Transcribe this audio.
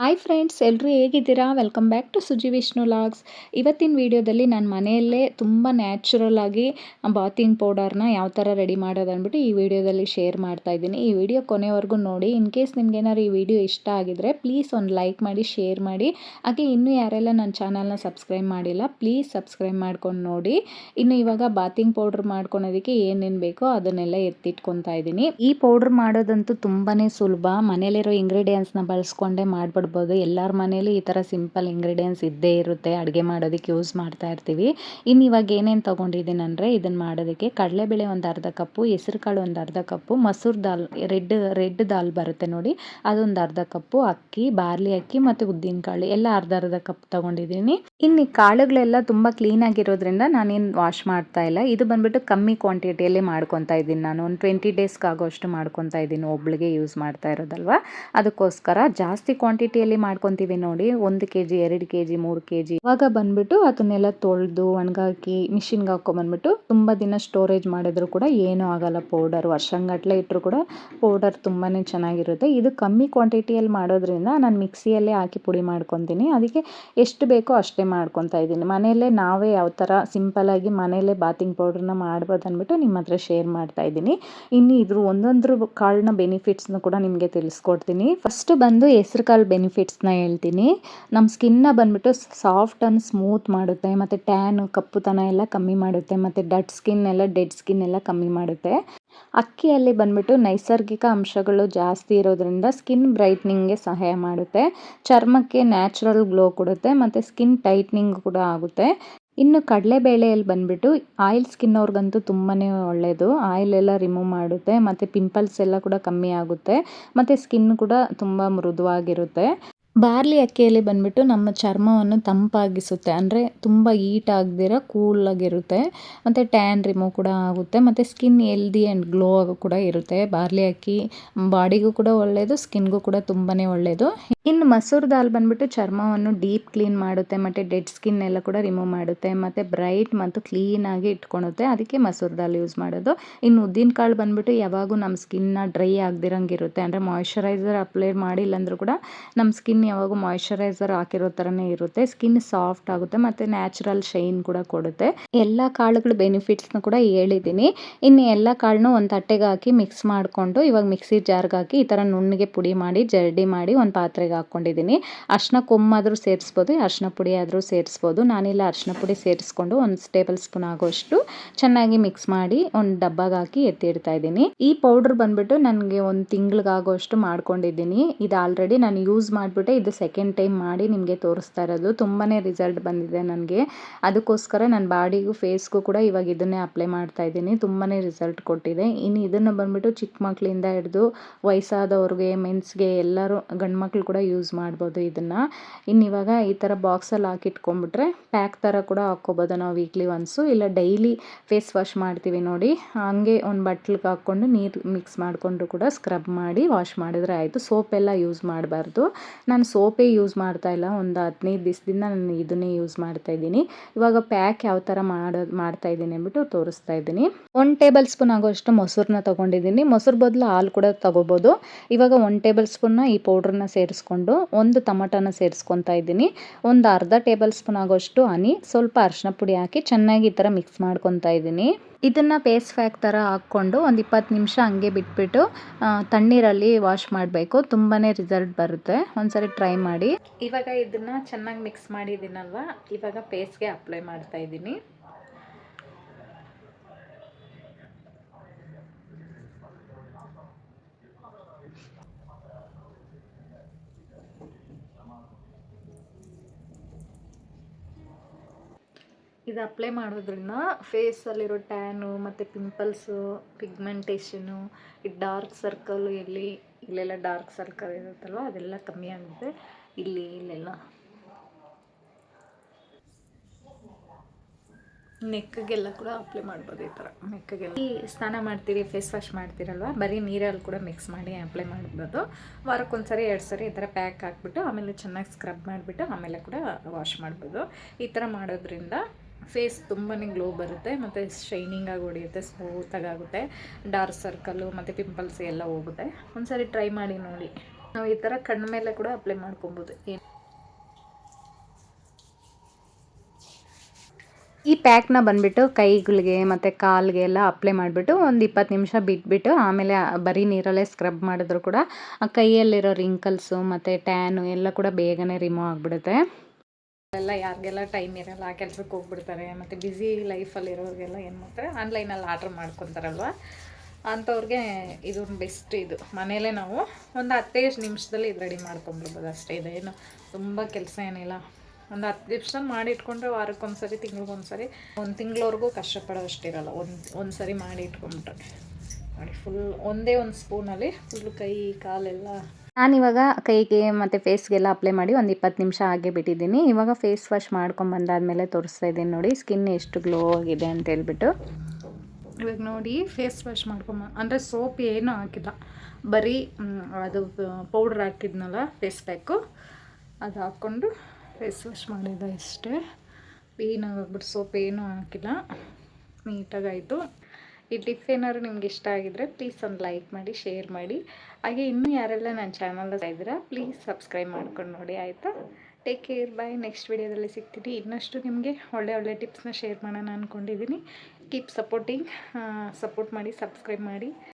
Hi friends, ಎಲ್ಲರೂ ಹೇಗಿದ್ದೀರಾ? Welcome back to Suji Vishnu logs. ಇವತ್ತಿನ ವಿಡಿಯೋದಲ್ಲಿ ನಾನು ಮನೆಯಲ್ಲೇ ತುಂಬ ನ್ಯಾಚುರಲ್ ಆಗಿ ಬಾತಿಂಗ್ ಪೌಡರ್ನ ಯಾವ ಥರ ರೆಡಿ ಮಾಡೋದು ಅಂದ್ಬಿಟ್ಟು ಈ ವಿಡಿಯೋದಲ್ಲಿ ಶೇರ್ ಮಾಡ್ತಾ ಇದ್ದೀನಿ. ಈ ವಿಡಿಯೋ ಕೊನೆವರೆಗೂ ನೋಡಿ. ಇನ್ ಕೇಸ್ ನಿಮ್ಗೇನಾದ್ರು ಈ ವಿಡಿಯೋ ಇಷ್ಟ ಆಗಿದ್ರೆ ಪ್ಲೀಸ್ ಒಂದು ಲೈಕ್ ಮಾಡಿ, ಶೇರ್ ಮಾಡಿ. ಹಾಗೆ ಇನ್ನೂ ಯಾರೆಲ್ಲ ನನ್ನ ಚಾನಲ್ನ ಸಬ್ಸ್ಕ್ರೈಬ್ ಮಾಡಿಲ್ಲ ಪ್ಲೀಸ್ ಸಬ್ಸ್ಕ್ರೈಬ್ ಮಾಡ್ಕೊಂಡು ನೋಡಿ. ಇನ್ನು ಇವಾಗ ಬಾತಿಂಗ್ ಪೌಡ್ರ್ ಮಾಡ್ಕೊಳೋದಕ್ಕೆ ಏನೇನು ಬೇಕೋ ಅದನ್ನೆಲ್ಲ ಎತ್ತಿಟ್ಕೊತಾ ಇದ್ದೀನಿ. ಈ ಪೌಡ್ರ್ ಮಾಡೋದಂತೂ ತುಂಬಾ ಸುಲಭ. ಮನೇಲಿರೋ ಇಂಗ್ರೀಡಿಯೆಂಟ್ಸ್ನ ಬಳಸ್ಕೊಂಡೇ ಮಾಡ್ಬಿಡ್ಬೋದು. ಎಲ್ಲರ ಮನೇಲಿ ಈ ಥರ ಸಿಂಪಲ್ ಇಂಗ್ರೀಡಿಯೆಂಟ್ಸ್ ಇದ್ದೇ ಇರುತ್ತೆ. ಅಡುಗೆ ಮಾಡೋದಕ್ಕೆ ಯೂಸ್ ಮಾಡ್ತಾ ಇರ್ತೀವಿ. ಇನ್ನು ಇವಾಗ ಏನೇನು ತೊಗೊಂಡಿದ್ದೀನಿ ಅಂದರೆ, ಇದನ್ನು ಮಾಡೋದಕ್ಕೆ ಕಡಲೆಬೇಳೆ ಒಂದು ಅರ್ಧ ಕಪ್ಪು, ಹೆಸರು ಕಾಳು ಒಂದು ಅರ್ಧ ಕಪ್ಪು, ಮಸೂರ್ ದಾಲ್ ರೆಡ್ ದಾಲ್ ಬರುತ್ತೆ ನೋಡಿ, ಅದೊಂದು ಅರ್ಧ ಕಪ್ಪು, ಅಕ್ಕಿ, ಬಾರ್ಲಿ ಅಕ್ಕಿ ಮತ್ತು ಉದ್ದಿನ ಕಾಳು ಎಲ್ಲ ಅರ್ಧ ಅರ್ಧ ಕಪ್ ತೊಗೊಂಡಿದ್ದೀನಿ. ಇನ್ನು ಈ ಕಾಳುಗಳೆಲ್ಲ ತುಂಬ ಕ್ಲೀನಾಗಿರೋದ್ರಿಂದ ನಾನೇನು ವಾಶ್ ಮಾಡ್ತಾ ಇಲ್ಲ. ಇದು ಬಂದುಬಿಟ್ಟು ಕಮ್ಮಿ ಕ್ವಾಂಟಿಟಿಯಲ್ಲಿ ಮಾಡ್ಕೊತಾ ಇದ್ದೀನಿ. ನಾನು ಒಂದು 20 ಡೇಸ್ಗೆ ಆಗೋಷ್ಟು ಮಾಡ್ಕೊತಾ ಇದ್ದೀನಿ. ಒಬ್ಳಿಗೆ ಯೂಸ್ ಮಾಡ್ತಾ ಇರೋದಲ್ವ, ಅದಕ್ಕೋಸ್ಕರ ಜಾಸ್ತಿ ಕ್ವಾಂಟಿಟಿಯಲ್ಲಿ ಮಾಡ್ಕೊತೀವಿ ನೋಡಿ. 1 kg 2 kg 3 kg ಇವಾಗ ಬಂದುಬಿಟ್ಟು ಅದನ್ನೆಲ್ಲ ತೊಳೆದು ಒಣಗಾಕಿ ಮಿಷಿನ್ಗೆ ಹಾಕೊಂಬಂದ್ಬಿಟ್ಟು ತುಂಬ ದಿನ ಸ್ಟೋರೇಜ್ ಮಾಡಿದ್ರು ಕೂಡ ಏನೂ ಆಗಲ್ಲ. ಪೌಡರ್ ವರ್ಷಂಗಟ್ಟಲೆ ಇಟ್ಟರು ಕೂಡ ಪೌಡರ್ ತುಂಬಾ ಚೆನ್ನಾಗಿರುತ್ತೆ. ಇದು ಕಮ್ಮಿ ಕ್ವಾಂಟಿಟಿಯಲ್ಲಿ ಮಾಡೋದ್ರಿಂದ ನಾನು ಮಿಕ್ಸಿಯಲ್ಲೇ ಹಾಕಿ ಪುಡಿ ಮಾಡ್ಕೊತೀನಿ. ಅದಕ್ಕೆ ಎಷ್ಟು ಬೇಕೋ ಅಷ್ಟೇ ಮಾಡ್ಕೊತಾ ಇದ್ದೀನಿ. ಮನೆಯಲ್ಲೇ ನಾವೇ ಯಾವ ಥರ ಸಿಂಪಲ್ಲಾಗಿ ಮನೆಯಲ್ಲೇ ಬಾತಿಂಗ್ ಪೌಡ್ರನ್ನ ಮಾಡ್ಬೋದು ಅಂದ್ಬಿಟ್ಟು ನಿಮ್ಮ ಹತ್ರ ಶೇರ್ ಮಾಡ್ತಾ ಇದ್ದೀನಿ. ಇನ್ನು ಇದ್ರ ಒಂದೊಂದ್ರ ಕಾಳನ್ನ ಬೆನಿಫಿಟ್ಸ್ನ ಕೂಡ ನಿಮಗೆ ತಿಳಿಸ್ಕೊಡ್ತೀನಿ. ಫಸ್ಟ್ ಬಂದು ಹೆಸ್ರು ಕಾಳು ಬೆನಿಫಿಟ್ಸ್ನ ಹೇಳ್ತೀನಿ. ನಮ್ಮ ಸ್ಕಿನ್ನ ಬಂದುಬಿಟ್ಟು ಸಾಫ್ಟ್ ಆ್ಯಂಡ್ ಸ್ಮೂತ್ ಮಾಡುತ್ತೆ, ಮತ್ತು ಟ್ಯಾನು ಕಪ್ಪುತನ ಎಲ್ಲ ಕಮ್ಮಿ ಮಾಡುತ್ತೆ, ಮತ್ತು ಡೆಡ್ ಸ್ಕಿನ್ ಎಲ್ಲ ಕಮ್ಮಿ ಮಾಡುತ್ತೆ. ಅಕ್ಕಿಯಲ್ಲಿ ಬಂದುಬಿಟ್ಟು ನೈಸರ್ಗಿಕ ಅಂಶಗಳು ಜಾಸ್ತಿ ಇರೋದ್ರಿಂದ ಸ್ಕಿನ್ ಬ್ರೈಟ್ನಿಂಗ್ಗೆ ಸಹಾಯ ಮಾಡುತ್ತೆ, ಚರ್ಮಕ್ಕೆ ನ್ಯಾಚುರಲ್ ಗ್ಲೋ ಕೊಡುತ್ತೆ, ಮತ್ತು ಸ್ಕಿನ್ ಟೈಟ್ನಿಂಗ್ ಕೂಡ ಆಗುತ್ತೆ. ಇನ್ನು ಕಡಲೆಬೇಳೆಯಲ್ಲಿ ಬಂದುಬಿಟ್ಟು ಆಯಿಲ್ ಸ್ಕಿನ್ ಅವ್ರಿಗಂತೂ ತುಂಬಾ ಒಳ್ಳೆಯದು. ಆಯಿಲ್ ಎಲ್ಲ ರಿಮೂವ್ ಮಾಡುತ್ತೆ, ಮತ್ತು ಪಿಂಪಲ್ಸ್ ಎಲ್ಲ ಕೂಡ ಕಮ್ಮಿ ಆಗುತ್ತೆ, ಮತ್ತು ಸ್ಕಿನ್ ಕೂಡ ತುಂಬ ಮೃದುವಾಗಿರುತ್ತೆ. ಬಾರ್ಲಿ ಅಕ್ಕಿಯಲ್ಲಿ ಬಂದುಬಿಟ್ಟು ನಮ್ಮ ಚರ್ಮವನ್ನು ತಂಪಾಗಿಸುತ್ತೆ, ಅಂದರೆ ತುಂಬ ಹೀಟ್ ಆಗದಿರ ಕೂಲಾಗಿರುತ್ತೆ, ಮತ್ತು ಟ್ಯಾನ್ ರಿಮೂವ್ ಕೂಡ ಆಗುತ್ತೆ, ಮತ್ತು ಸ್ಕಿನ್ ಹೆಲ್ದಿ ಆ್ಯಂಡ್ ಗ್ಲೋ ಕೂಡ ಇರುತ್ತೆ. ಬಾರ್ಲಿ ಅಕ್ಕಿ ಬಾಡಿಗೂ ಕೂಡ ಒಳ್ಳೆಯದು, ಸ್ಕಿನ್ಗೂ ಕೂಡ ತುಂಬಾ ಒಳ್ಳೆಯದು. ಇನ್ನು ಮಸೂರ್ ದಾಲ್ ಬಂದುಬಿಟ್ಟು ಚರ್ಮವನ್ನು ಡೀಪ್ ಕ್ಲೀನ್ ಮಾಡುತ್ತೆ, ಮತ್ತು ಡೆಡ್ ಸ್ಕಿನ್ ಎಲ್ಲ ಕೂಡ ರಿಮೂವ್ ಮಾಡುತ್ತೆ, ಮತ್ತು ಬ್ರೈಟ್ ಮತ್ತು ಕ್ಲೀನಾಗಿ ಇಟ್ಕೊಳುತ್ತೆ. ಅದಕ್ಕೆ ಮಸೂರ್ ದಾಲ್ ಯೂಸ್ ಮಾಡೋದು. ಇನ್ನು ಉದ್ದಿನ ಕಾಳು ಬಂದುಬಿಟ್ಟು ಯಾವಾಗೂ ನಮ್ಮ ಸ್ಕಿನ್ನ ಡ್ರೈ ಆಗದಿರಂಗಿರುತ್ತೆ, ಅಂದರೆ ಮಾಯ್ಶ್ಚರೈಸರ್ ಅಪ್ಲೈ ಮಾಡಿಲ್ಲಂದ್ರೂ ಕೂಡ ನಮ್ಮ ಸ್ಕಿನ್ ಯಾವಾಗೂ ಮಾಯ್ಶ್ಚರೈಸರ್ ಹಾಕಿರೋ ಥರನೇ ಇರುತ್ತೆ. ಸ್ಕಿನ್ ಸಾಫ್ಟ್ ಆಗುತ್ತೆ, ಮತ್ತು ನ್ಯಾಚುರಲ್ ಶೈನ್ ಕೂಡ ಕೊಡುತ್ತೆ. ಎಲ್ಲ ಕಾಳುಗಳ ಬೆನಿಫಿಟ್ಸ್ನ ಕೂಡ ಹೇಳಿದ್ದೀನಿ. ಇನ್ನು ಎಲ್ಲ ಕಾಳನ್ನು ಒಂದು ತಟ್ಟೆಗೆ ಹಾಕಿ ಮಿಕ್ಸ್ ಮಾಡಿಕೊಂಡು ಇವಾಗ ಮಿಕ್ಸಿ ಜಾರ್ಗೆ ಹಾಕಿ ಈ ಥರ ನುಣ್ಣಗೆ ಪುಡಿ ಮಾಡಿ ಜರಡಿ ಮಾಡಿ ಒಂದು ಪಾತ್ರೆಗೆ ಹಾಕ್ಕೊಂಡಿದ್ದೀನಿ. ಅರಿಶಿನ ಕೊಮ್ಮಾದರೂ ಸೇರಿಸ್ಬೋದು, ಅರಿಶಿನ ಪುಡಿ ಆದರೂ ಸೇರಿಸ್ಬೋದು. ನಾನಿಲ್ಲ ಅರಿಶಿನ ಪುಡಿ ಸೇರಿಸ್ಕೊಂಡು 1 ಟೇಬಲ್ ಸ್ಪೂನ್ ಆಗೋಷ್ಟು ಚೆನ್ನಾಗಿ ಮಿಕ್ಸ್ ಮಾಡಿ ಒಂದು ಡಬ್ಬಗೆ ಹಾಕಿ ಎತ್ತಿಡ್ತಾ ಇದ್ದೀನಿ. ಈ ಪೌಡ್ರ್ ಬಂದುಬಿಟ್ಟು ನನಗೆ 1 ತಿಂಗಳಿಗಾಗೋಷ್ಟು ಮಾಡ್ಕೊಂಡಿದ್ದೀನಿ. ಇದು ಆಲ್ರೆಡಿ ನಾನು ಯೂಸ್ ಮಾಡಿಬಿಟ್ಟೆ, ಇದು ಸೆಕೆಂಡ್ ಟೈಮ್ ಮಾಡಿ ನಿಮಗೆ ತೋರಿಸ್ತಾ ಇರೋದು. ತುಂಬಾ ರಿಸಲ್ಟ್ ಬಂದಿದೆ ನನಗೆ. ಅದಕ್ಕೋಸ್ಕರ ನನ್ನ ಬಾಡಿಗೂ ಫೇಸ್ಗೂ ಕೂಡ ಇವಾಗ ಇದನ್ನೇ ಅಪ್ಲೈ ಮಾಡ್ತಾ ಇದ್ದೀನಿ. ತುಂಬಾ ರಿಸಲ್ಟ್ ಕೊಟ್ಟಿದೆ. ಇನ್ನು ಇದನ್ನು ಬಂದುಬಿಟ್ಟು ಚಿಕ್ಕ ಮಕ್ಕಳಿಂದ ಹಿಡಿದು ವಯಸ್ಸಾದವ್ರಿಗೆ, ಮೆನ್ಸ್ಗೆ, ಎಲ್ಲರೂ ಗಂಡು ಮಕ್ಕಳು ಕೂಡ ಯೂಸ್ ಮಾಡ್ಬೋದು ಇದನ್ನು. ಇನ್ನು ಇವಾಗ ಈ ಥರ ಬಾಕ್ಸಲ್ಲಿ ಹಾಕಿಟ್ಕೊಂಡ್ಬಿಟ್ರೆ ಪ್ಯಾಕ್ ಥರ ಕೂಡ ಹಾಕ್ಕೋಬೋದು ನಾವು ವೀಕ್ಲಿ ಒನ್ಸು, ಇಲ್ಲ ಡೈಲಿ ಫೇಸ್ ವಾಶ್ ಮಾಡ್ತೀವಿ ನೋಡಿ, ಹಂಗೆ ಒಂದು ಬಟ್ಲಿಗೆ ಹಾಕ್ಕೊಂಡು ನೀರು ಮಿಕ್ಸ್ ಮಾಡಿಕೊಂಡು ಕೂಡ ಸ್ಕ್ರಬ್ ಮಾಡಿ ವಾಶ್ ಮಾಡಿದ್ರೆ ಆಯಿತು. ಸೋಪೆಲ್ಲ ಯೂಸ್ ಮಾಡಬಾರ್ದು. ನಾನು ಸೋಪೇ ಯೂಸ್ ಮಾಡ್ತಾ ಇಲ್ಲ. ಒಂದು 15 ದಿವಸದಿಂದ ನಾನು ಇದನ್ನೇ ಯೂಸ್ ಮಾಡ್ತಾ ಇದ್ದೀನಿ. ಇವಾಗ ಪ್ಯಾಕ್ ಯಾವ ಥರ ಮಾಡ್ತಾ ಇದ್ದೀನಿ ಅಂದ್ಬಿಟ್ಟು ತೋರಿಸ್ತಾ ಇದ್ದೀನಿ. 1 ಟೇಬಲ್ ಸ್ಪೂನ್ ಆಗೋಷ್ಟು ಮೊಸರನ್ನ ತೊಗೊಂಡಿದ್ದೀನಿ. ಮೊಸರು ಬದಲು ಹಾಲು ಕೂಡ ತೊಗೋಬೋದು. ಇವಾಗ 1 ಟೇಬಲ್ ಸ್ಪೂನ್ನ ಈ ಪೌಡ್ರನ್ನ ಸೇರಿಸ್ಕೊಂಡು 1 ಟೊಮಟೊನ ಸೇರಿಸ್ಕೊತಾ ಇದ್ದೀನಿ. ಒಂದು ಅರ್ಧ ಟೇಬಲ್ ಸ್ಪೂನ್ ಆಗೋಷ್ಟು ಹನಿ, ಸ್ವಲ್ಪ ಅರಿಶಿನ ಪುಡಿ ಹಾಕಿ ಚೆನ್ನಾಗಿ ಈ ಥರ ಮಿಕ್ಸ್ ಮಾಡ್ಕೊತಾ ಇದ್ದೀನಿ. ಇದನ್ನು ಫೇಸ್ ಪ್ಯಾಕ್ ಥರ ಹಾಕ್ಕೊಂಡು ಒಂದು 20 ನಿಮಿಷ ಹಂಗೆ ಬಿಟ್ಬಿಟ್ಟು ತಣ್ಣೀರಲ್ಲಿ ವಾಶ್ ಮಾಡಬೇಕು. ತುಂಬಾ ರಿಸಲ್ಟ್ ಬರುತ್ತೆ. ಒಂದ್ಸರಿ ಟ್ರೈ ಮಾಡಿ. ಇವಾಗ ಇದನ್ನು ಚೆನ್ನಾಗಿ ಮಿಕ್ಸ್ ಮಾಡಿದ್ದೀನಲ್ವ, ಇವಾಗ ಫೇಸ್ಗೆ ಅಪ್ಲೈ ಮಾಡ್ತಾ ಇದ್ದೀನಿ. ಇದು ಅಪ್ಲೈ ಮಾಡೋದ್ರಿಂದ ಫೇಸಲ್ಲಿರೋ ಟ್ಯಾನು, ಮತ್ತು ಪಿಂಪಲ್ಸು, ಪಿಗ್ಮೆಂಟೇಷನು, ಈ ಡಾರ್ಕ್ ಸರ್ಕಲ್, ಇಲ್ಲೆಲ್ಲ ಡಾರ್ಕ್ ಸರ್ಕಲ್ ಇರುತ್ತಲ್ವ ಅದೆಲ್ಲ ಕಮ್ಮಿ ಆಗುತ್ತೆ. ಇಲ್ಲೆಲ್ಲ ನೆಕ್ಗೆಲ್ಲ ಕೂಡ ಅಪ್ಲೈ ಮಾಡ್ಬೋದು. ಈ ಥರ ನೆಕ್ಗೆಲ್ಲ ಸ್ನಾನ ಮಾಡ್ತೀರಿ, ಫೇಸ್ ವಾಶ್ ಮಾಡ್ತೀರಲ್ವ, ಬರೀ ನೀರಲ್ಲಿ ಕೂಡ ಮಿಕ್ಸ್ ಮಾಡಿ ಅಪ್ಲೈ ಮಾಡ್ಬೋದು. ವಾರಕ್ಕೊಂದ್ಸರಿ 2 ಸರಿ ಈ ಥರ ಪ್ಯಾಕ್ ಹಾಕ್ಬಿಟ್ಟು ಆಮೇಲೆ ಚೆನ್ನಾಗಿ ಸ್ಕ್ರಬ್ ಮಾಡಿಬಿಟ್ಟು ಆಮೇಲೆ ಕೂಡ ವಾಶ್ ಮಾಡ್ಬೋದು. ಈ ಥರ ಮಾಡೋದ್ರಿಂದ ಫೇಸ್ ತುಂಬಾ ಗ್ಲೋ ಬರುತ್ತೆ, ಮತ್ತು ಶೈನಿಂಗಾಗಿ ಹೊಡೆಯುತ್ತೆ, ಸ್ಮೂತಾಗುತ್ತೆ, ಡಾರ್ಕ್ ಸರ್ಕಲ್ಲು ಮತ್ತು ಪಿಂಪಲ್ಸ್ ಎಲ್ಲ ಹೋಗುತ್ತೆ. ಒಂದ್ಸರಿ ಟ್ರೈ ಮಾಡಿ ನೋಡಿ. ನಾವು ಈ ಥರ ಕಣ್ಣು ಮೇಲೆ ಕೂಡ ಅಪ್ಲೈ ಮಾಡ್ಕೊಬೋದು. ಈ ಪ್ಯಾಕ್ನ ಬಂದುಬಿಟ್ಟು ಕೈಗಳಿಗೆ ಮತ್ತು ಕಾಲಿಗೆ ಎಲ್ಲ ಅಪ್ಲೈ ಮಾಡಿಬಿಟ್ಟು ಒಂದು 20 ನಿಮಿಷ ಬಿಟ್ಬಿಟ್ಟು ಆಮೇಲೆ ಬರೀ ನೀರಲ್ಲೇ ಸ್ಕ್ರಬ್ ಮಾಡಿದ್ರು ಕೂಡ ಆ ಕೈಯಲ್ಲಿರೋ ರಿಂಕಲ್ಸು ಮತ್ತು ಟ್ಯಾನು ಎಲ್ಲ ಕೂಡ ಬೇಗನೆ ರಿಮೂವ್ ಆಗಿಬಿಡುತ್ತೆ. ಎಲ್ಲ ಯಾರಿಗೆಲ್ಲ ಟೈಮ್ ಇರಲ್ಲ, ಕೆಲ್ಸಕ್ಕೆ ಹೋಗ್ಬಿಡ್ತಾರೆ, ಮತ್ತು ಬ್ಯುಸಿ ಲೈಫಲ್ಲಿರೋರಿಗೆಲ್ಲ ಏನು ಮಾಡ್ತಾರೆ, ಆನ್ಲೈನಲ್ಲಿ ಆರ್ಡ್ರ್ ಮಾಡ್ಕೊತಾರಲ್ವ, ಅಂಥವ್ರಿಗೆ ಇದು ಬೆಸ್ಟ್. ಇದು ಮನೇಲೇ ನಾವು ಒಂದು 15 ನಿಮಿಷದಲ್ಲಿ ಇದು ರೆಡಿ ಮಾಡ್ಕೊಂಬಿಡ್ಬೋದು ಅಷ್ಟೇ. ಇದೇನು ತುಂಬ ಕೆಲಸ ಏನಿಲ್ಲ. ಒಂದು 10 ನಿಮಿಷದಲ್ಲಿ ಮಾಡಿ ಇಟ್ಕೊಂಡ್ರೆ ವಾರಕ್ಕೊಂದ್ಸರಿ, ತಿಂಗ್ಳಿಗೊಂದ್ಸರಿ, ಒಂದು ತಿಂಗಳವರೆಗೂ ಕಷ್ಟಪಡೋಷ್ಟಿರಲ್ಲ. ಒಂದು ಸರಿ ಮಾಡಿ ಇಟ್ಕೊಂಬಿಟ್ರೆ ನೋಡಿ, ಫುಲ್ ಒಂದೇ ಒಂದು ಸ್ಪೂನಲ್ಲಿ ಫುಲ್ ಕೈ ಕಾಲೆಲ್ಲ. ನಾನಿವಾಗ ಕೈಗೆ ಮತ್ತು ಫೇಸ್ಗೆಲ್ಲ ಅಪ್ಲೈ ಮಾಡಿ ಒಂದು 20 ನಿಮಿಷ ಹಾಗೆ ಬಿಟ್ಟಿದ್ದೀನಿ. ಇವಾಗ ಫೇಸ್ ವಾಶ್ ಮಾಡ್ಕೊಂಬಂದಾದಮೇಲೆ ತೋರಿಸ್ತಾ ಇದ್ದೀನಿ ನೋಡಿ ಸ್ಕಿನ್ ಎಷ್ಟು ಗ್ಲೋ ಆಗಿದೆ ಅಂತ ಹೇಳ್ಬಿಟ್ಟು. ಇವಾಗ ನೋಡಿ ಫೇಸ್ ವಾಶ್ ಅಂದರೆ ಸೋಪ್ ಏನೂ ಹಾಕಿಲ್ಲ, ಬರೀ ಅದು ಪೌಡ್ರ್ ಹಾಕಿದ್ನಲ್ಲ ಫೇಸ್ ಪ್ಯಾಕು, ಅದು ಹಾಕ್ಕೊಂಡು ಫೇಸ್ ವಾಶ್ ಮಾಡಿದ್ದೆ ಅಷ್ಟೇ. ಕ್ಲೀನಾಗಿ ಆಗ್ಬಿಟ್ಟು ಸೋಪ್ ಏನೂ ಹಾಕಿಲ್ಲ, ನೀಟಾಗಾಯಿತು. ಈ ಟಿಪ್ ಏನಾದ್ರು ನಿಮ್ಗೆ ಇಷ್ಟ ಆಗಿದ್ರೆ ಪ್ಲೀಸ್ ಒಂದು ಲೈಕ್ ಮಾಡಿ, ಶೇರ್ ಮಾಡಿ. ಹಾಗೆ ಇನ್ನೂ ಯಾರೆಲ್ಲ ನನ್ನ ಚಾನಲ್ ಇದ್ದೀರಾ ಪ್ಲೀಸ್ ಸಬ್ಸ್ಕ್ರೈಬ್ ಮಾಡ್ಕೊಂಡು ನೋಡಿ, ಆಯಿತಾ? ಟೇಕ್ ಕೇರ್, ಬಾಯ್. ನೆಕ್ಸ್ಟ್ ವಿಡಿಯೋದಲ್ಲಿ ಸಿಗ್ತೀನಿ. ಇನ್ನಷ್ಟು ನಿಮಗೆ ಒಳ್ಳೆ ಟಿಪ್ಸ್ನ ಶೇರ್ ಮಾಡೋಣ ಅಂದ್ಕೊಂಡಿದ್ದೀನಿ. ಕೀಪ್ ಸಪೋರ್ಟ್ ಮಾಡಿ, ಸಬ್ಸ್ಕ್ರೈಬ್ ಮಾಡಿ.